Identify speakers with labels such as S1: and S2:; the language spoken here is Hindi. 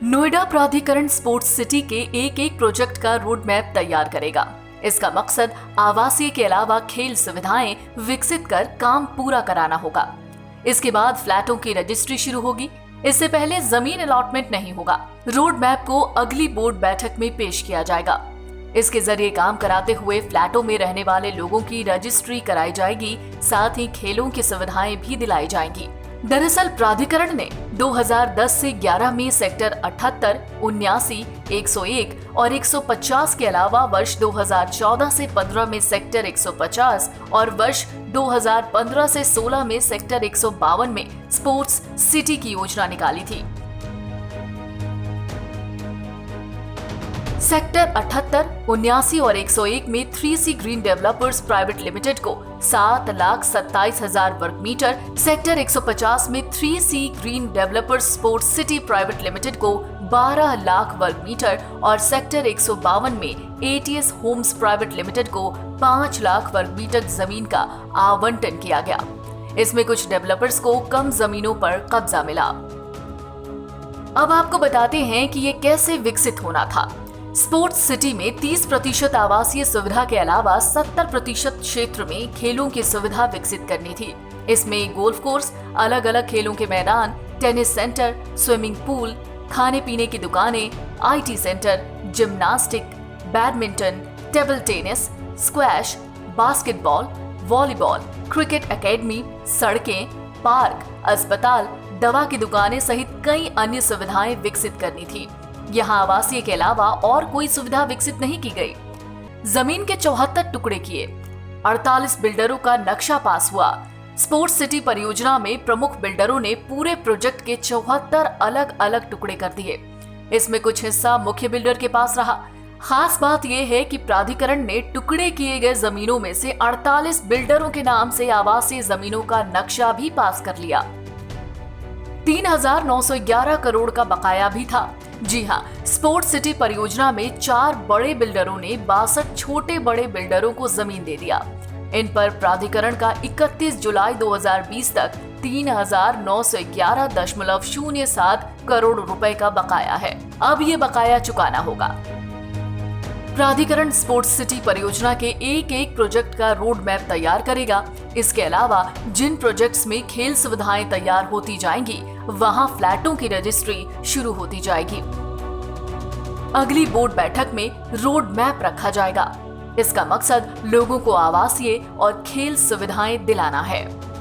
S1: नोएडा प्राधिकरण स्पोर्ट्स सिटी के एक एक प्रोजेक्ट का रोड मैप तैयार करेगा। इसका मकसद आवासीय के अलावा खेल सुविधाएं विकसित कर काम पूरा कराना होगा। इसके बाद फ्लैटों की रजिस्ट्री शुरू होगी। इससे पहले जमीन अलॉटमेंट नहीं होगा। रोड मैप को अगली बोर्ड बैठक में पेश किया जाएगा। इसके जरिए काम कराते हुए फ्लैटों में रहने वाले लोगों की रजिस्ट्री कराई जाएगी, साथ ही खेलों की सुविधाएं भी दिलाई जाएंगी। दरअसल प्राधिकरण ने 2010 से 11 में सेक्टर 78, 79, 101 और 150 के अलावा वर्ष 2014 से 15 में सेक्टर 150 और वर्ष 2015 से 16 में सेक्टर 152 में स्पोर्ट्स सिटी की योजना निकाली थी। सेक्टर 78, 79 और 101 में 3C green developers private limited को 7,27,000 वर्ग मीटर, सेक्टर 150 में 3C green developers sports city private limited को 12 लाख वर्ग मीटर और सेक्टर 152 में ATS होम्स प्राइवेट लिमिटेड को 5 लाख वर्ग मीटर जमीन का आवंटन किया गया। इसमें कुछ डेवलपर्स को कम जमीनों पर कब्जा मिला। अब आपको बताते हैं कि ये कैसे विकसित होना था। स्पोर्ट्स सिटी में 30% आवासीय सुविधा के अलावा 70% क्षेत्र में खेलों की सुविधा विकसित करनी थी। इसमें गोल्फ कोर्स, अलग अलग खेलों के मैदान, टेनिस सेंटर, स्विमिंग पूल, खाने पीने की दुकानें, IT centre, gymnastic, badminton, table tennis, squash, basketball, volleyball, cricket academy, सड़कें, पार्क, अस्पताल, दवा की दुकानें सहित कई अन्य सुविधाएं विकसित करनी थी। यहाँ आवासीय के अलावा और कोई सुविधा विकसित नहीं की गई। जमीन के 74 टुकड़े किए, 48 बिल्डरों का नक्शा पास हुआ। स्पोर्ट्स सिटी परियोजना में प्रमुख बिल्डरों ने पूरे प्रोजेक्ट के 74 अलग अलग टुकड़े कर दिए। इसमें कुछ हिस्सा मुख्य बिल्डर के पास रहा। खास बात यह है कि प्राधिकरण ने टुकड़े किए गए जमीनों में से 48 बिल्डरों के नाम से आवासीय जमीनों का नक्शा भी पास कर लिया। 3,911 करोड़ का बकाया भी था। जी हाँ, स्पोर्ट्स सिटी परियोजना में 4 बड़े बिल्डरों ने 62 छोटे बड़े बिल्डरों को जमीन दे दिया। इन पर प्राधिकरण का 31 जुलाई 2020 तक 3,911.07 करोड़ रुपए का बकाया है। अब ये बकाया चुकाना होगा। प्राधिकरण स्पोर्ट्स सिटी परियोजना के एक एक प्रोजेक्ट का रोड मैप तैयार करेगा। इसके अलावा जिन प्रोजेक्ट्स में खेल सुविधाएं तैयार होती जाएंगी, वहां फ्लैटों की रजिस्ट्री शुरू होती जाएगी। अगली बोर्ड बैठक में रोड मैप रखा जाएगा। इसका मकसद लोगों को आवासीय और खेल सुविधाएं दिलाना है।